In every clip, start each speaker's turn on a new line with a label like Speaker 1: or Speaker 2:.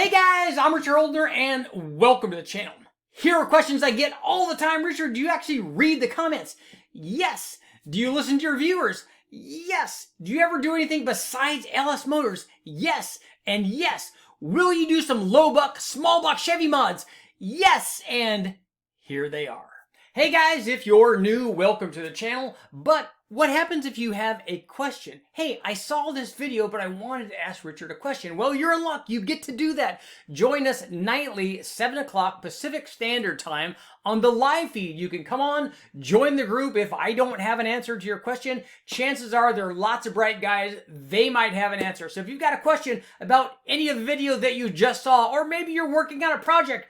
Speaker 1: Hey guys, I'm Richard Holdner and welcome to the channel. Here are questions I get all the time. Richard, do you actually read the comments? Yes. Do you listen to your viewers? Yes. Do you ever do anything besides LS Motors? Yes. And yes. Will you do some low buck, small block Chevy mods? Yes. And here they are. Hey guys, if you're new, welcome to the channel. But what happens if you have a question? Hey, I saw this video, but I wanted to ask Richard a question. Well, you're in luck. You get to do that. Join us nightly, 7 o'clock Pacific Standard Time on the live feed. You can come on, join the group. If I don't have an answer to your question, chances are there are lots of bright guys. They might have an answer. So if you've got a question about any of the video that you just saw, or maybe you're working on a project,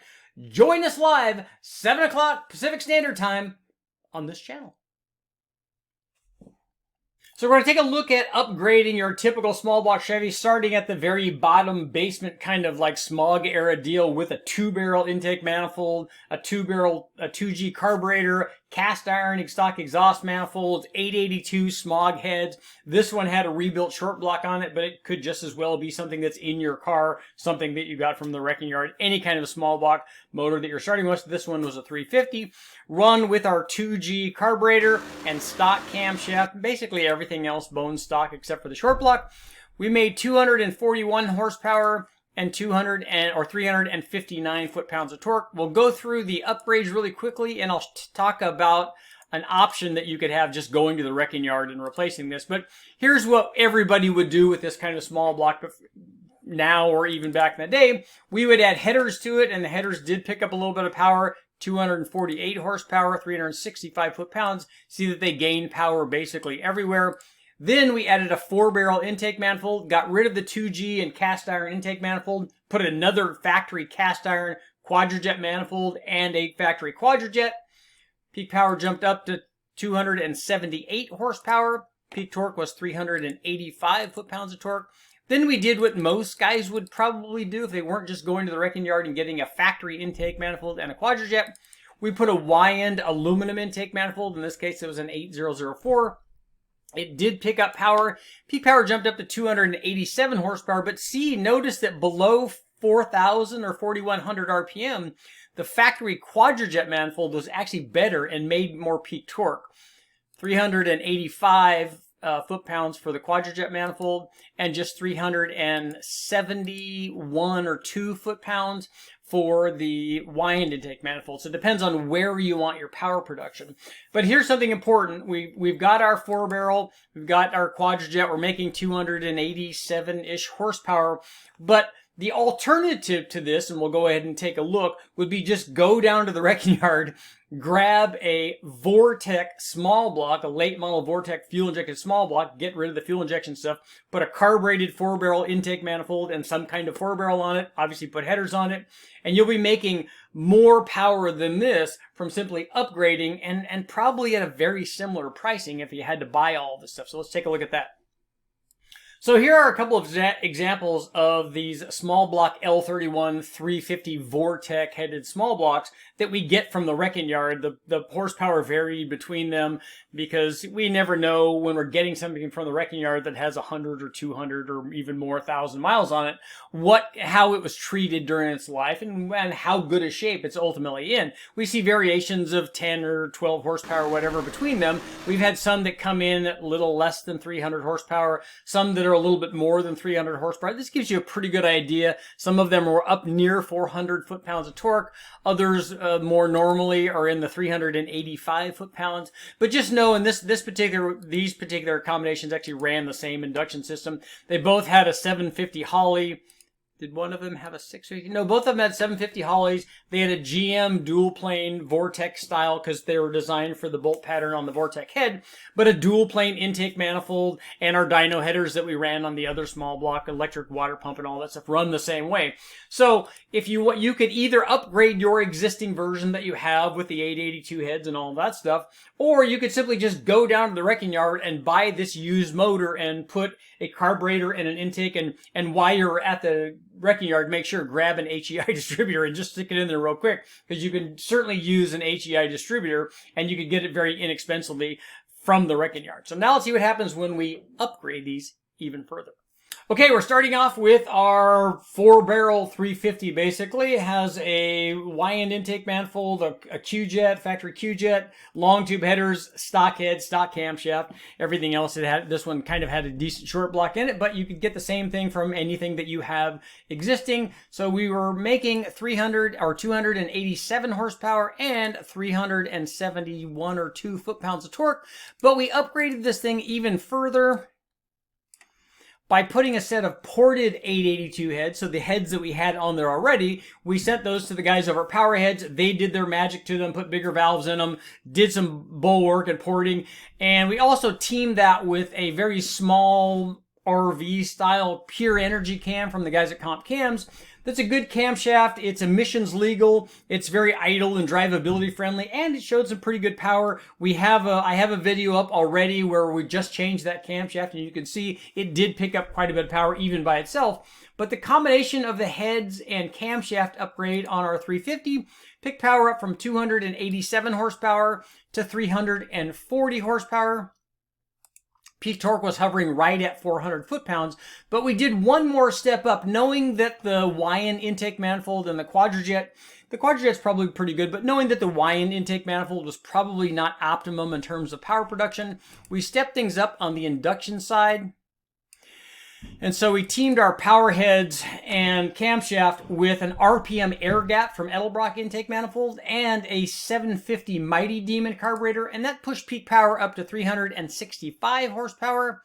Speaker 1: join us live, 7 o'clock Pacific Standard Time on this channel. So we're going to take a look at upgrading your typical small block Chevy, starting at the very bottom basement, kind of like smog era deal with a 2-barrel intake manifold, a 2G carburetor, cast iron stock exhaust manifolds, 882 smog heads. This one had a rebuilt short block on it, but it could just as well be something that's in your car, something that you got from the wrecking yard, any kind of small block motor that you're starting with. This one was a 350, run with our 2G carburetor and stock camshaft, basically everything else bone stock except for the short block. We made 241 horsepower and 359 foot-pounds of torque. We'll go through the upgrades really quickly, and I'll talk about an option that you could have just going to the wrecking yard and replacing this. But here's what everybody would do with this kind of small block now, or even back in the day. We would add headers to it, and the headers did pick up a little bit of power. 248 horsepower, 365 foot-pounds. See that they gain power basically everywhere. Then we added a 4-barrel intake manifold, got rid of the 2G and cast iron intake manifold, put another factory cast iron quadrajet manifold and a factory quadrajet. Peak power jumped up to 278 horsepower. Peak torque was 385 foot-pounds of torque. Then we did what most guys would probably do if they weren't just going to the wrecking yard and getting a factory intake manifold and a quadrajet. We put a Y-end aluminum intake manifold. In this case, it was an 8004. It did pick up power. Peak power jumped up to 287 horsepower, but notice that below 4,000 or 4,100 RPM, the factory quadrajet manifold was actually better and made more peak torque. 385 foot-pounds for the quadrajet manifold, and just 371 or 2 foot-pounds for the Y-end intake manifold. So it depends on where you want your power production. But here's something important. We've got our 4-barrel, we've got our quadrajet, we're making 287-ish horsepower, but the alternative to this, and we'll go ahead and take a look, would be just go down to the wrecking yard, grab a Vortec small block, a late model Vortec fuel injected small block, get rid of the fuel injection stuff, put a carbureted 4-barrel intake manifold and some kind of 4-barrel on it, obviously put headers on it, and you'll be making more power than this from simply upgrading, and probably at a very similar pricing if you had to buy all this stuff. So let's take a look at that. So here are a couple of examples of these small block L31 350 Vortec headed small blocks that we get from the wrecking yard. The horsepower varied between them because we never know when we're getting something from the wrecking yard that has 100 or 200 or even more 1,000 miles on it, how it was treated during its life and how good a shape it's ultimately in. We see variations of 10 or 12 horsepower, whatever, between them. We've had some that come in a little less than 300 horsepower, some that are a little bit more than 300 horsepower. This gives you a pretty good idea. Some of them are up near 400 foot-pounds of torque. Others more normally are in the 385 foot-pounds. But just know in these particular combinations actually ran the same induction system. They both had a 750 Holley. Did one of them have a 650? No, both of them had 750 Holleys. They had a GM dual plane Vortec style because they were designed for the bolt pattern on the Vortec head, but a dual plane intake manifold and our dyno headers that we ran on the other small block electric water pump and all that stuff run the same way. So if you could either upgrade your existing version that you have with the 882 heads and all that stuff, or you could simply just go down to the wrecking yard and buy this used motor and put a carburetor and an intake, and while you're at the wrecking yard, make sure grab an HEI distributor and just stick it in there real quick, because you can certainly use an HEI distributor and you could get it very inexpensively from the wrecking yard. So now let's see what happens when we upgrade these even further. Okay, we're starting off with our 4-barrel 350. Basically, it has a Y-end intake manifold, a Q-jet, factory Q-jet, long tube headers, stock head, stock camshaft. Everything else it had. This one kind of had a decent short block in it, but you could get the same thing from anything that you have existing. So we were making 300 or 287 horsepower and 371 or 2 foot-pounds of torque, but we upgraded this thing even further by putting a set of ported 882 heads. So the heads that we had on there already, we sent those to the guys over at Powerheads. They did their magic to them, put bigger valves in them, did some bulwark and porting. And we also teamed that with a very small RV style pure energy cam from the guys at Comp Cams. That's a good camshaft. It's emissions legal. It's very idle and drivability friendly, and it showed some pretty good power. I have a video up already where we just changed that camshaft, and you can see it did pick up quite a bit of power even by itself. But the combination of the heads and camshaft upgrade on our 350 picked power up from 287 horsepower to 340 horsepower. Peak torque was hovering right at 400 foot-pounds, but we did one more step up, knowing that the Y-end intake manifold and the quadrijet's probably pretty good, but knowing that the Y-end intake manifold was probably not optimum in terms of power production, we stepped things up on the induction side. And so we teamed our power heads and camshaft with an RPM air gap from Edelbrock intake manifold and a 750 Mighty Demon carburetor, and that pushed peak power up to 365 horsepower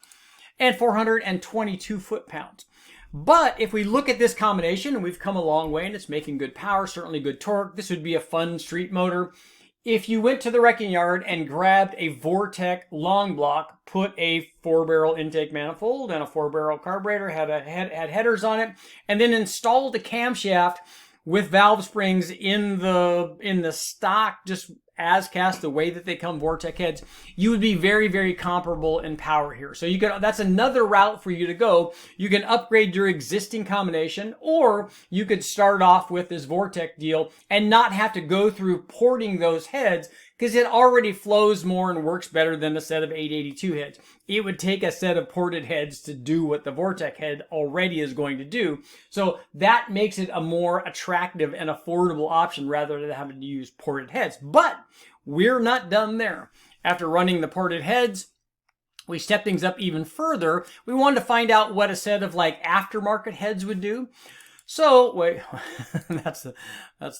Speaker 1: and 422 foot-pounds. But if we look at this combination, and we've come a long way and it's making good power, certainly good torque, this would be a fun street motor. If you went to the wrecking yard and grabbed a Vortec long block, put a 4-barrel intake manifold and a 4-barrel carburetor, had headers on it, and then installed a camshaft with valve springs in the stock, just as cast the way that they come Vortec heads, you would be very, very comparable in power here. So that's another route for you to go. You can upgrade your existing combination, or you could start off with this Vortec deal and not have to go through porting those heads, because it already flows more and works better than a set of 882 heads. It would take a set of ported heads to do what the Vortec head already is going to do. So that makes it a more attractive and affordable option rather than having to use ported heads. But we're not done there. After running the ported heads, we stepped things up even further. We wanted to find out what a set of like aftermarket heads would do. So, wait, that's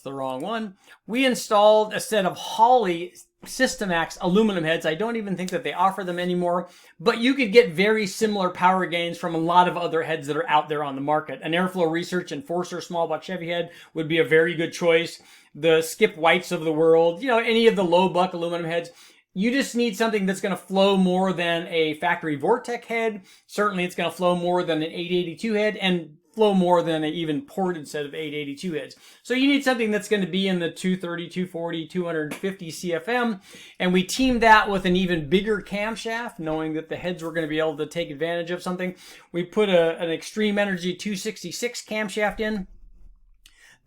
Speaker 1: the wrong one. We installed a set of HOLLEY Systemax aluminum heads. I don't even think that they offer them anymore, but you could get very similar power gains from a lot of other heads that are out there on the market. An Airflow Research Enforcer small block Chevy head would be a very good choice. The Skip Whites of the world, any of the low buck aluminum heads. You just need something that's going to flow more than a factory Vortec head. Certainly it's going to flow more than an 882 head, and flow more than an even ported set of 882 heads. So you need something that's going to be in the 230, 240, 250 CFM. And we teamed that with an even bigger camshaft, knowing that the heads were going to be able to take advantage of something. We put an Extreme Energy 266 camshaft in.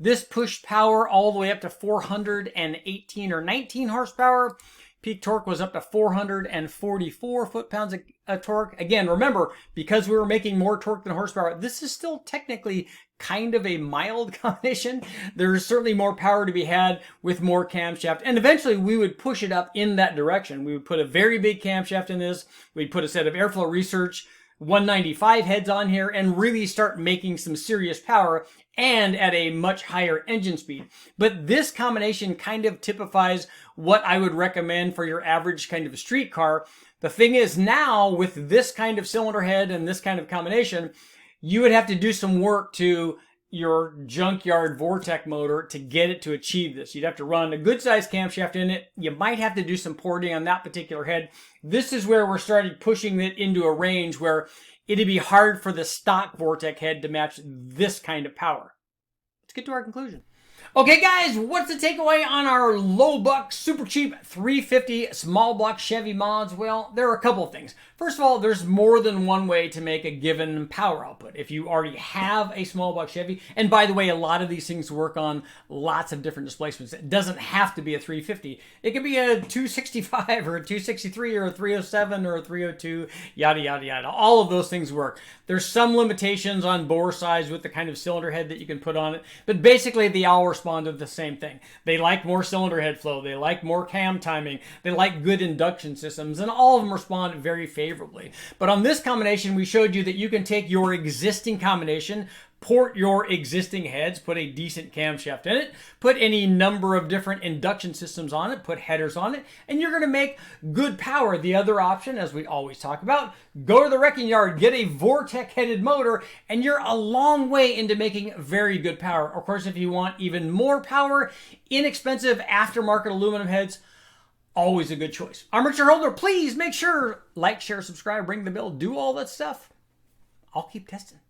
Speaker 1: This pushed power all the way up to 418 or 19 horsepower. Peak torque was up to 444 foot-pounds of torque. Again, remember, because we were making more torque than horsepower, this is still technically kind of a mild combination. There's certainly more power to be had with more camshaft. And eventually we would push it up in that direction. We would put a very big camshaft in this. We'd put a set of Airflow Research 195 heads on here and really start making some serious power, and at a much higher engine speed. But this combination kind of typifies what I would recommend for your average kind of street car. The thing is, now with this kind of cylinder head and this kind of combination, you would have to do some work to your junkyard Vortec motor to get it to achieve this. You'd have to run a good sized camshaft in it. You might have to do some porting on that particular head. This is where we're starting pushing it into a range where it'd be hard for the stock Vortec head to match this kind of power. Let's get to our conclusion. Okay guys, what's the takeaway on our low buck, super cheap 350 small block Chevy mods? Well, there are a couple of things. First of all, there's more than one way to make a given power output. If you already have a small block Chevy, and by the way, a lot of these things work on lots of different displacements. It doesn't have to be a 350. It could be a 265 or a 263 or a 307 or a 302, yada, yada, yada. All of those things work. There's some limitations on bore size with the kind of cylinder head that you can put on it, but basically they all respond to the same thing. They like more cylinder head flow, they like more cam timing, they like good induction systems, and all of them respond very favorably. But on this combination, we showed you that you can take your existing combination, port your existing heads, put a decent camshaft in it, put any number of different induction systems on it, put headers on it, and you're going to make good power. The other option, as we always talk about, go to the wrecking yard, get a Vortec headed motor, and you're a long way into making very good power. Of course, if you want even more power, inexpensive aftermarket aluminum heads, always a good choice. I'm Richard Holder. Please make sure, like, share, subscribe, ring the bell, do all that stuff. I'll keep testing.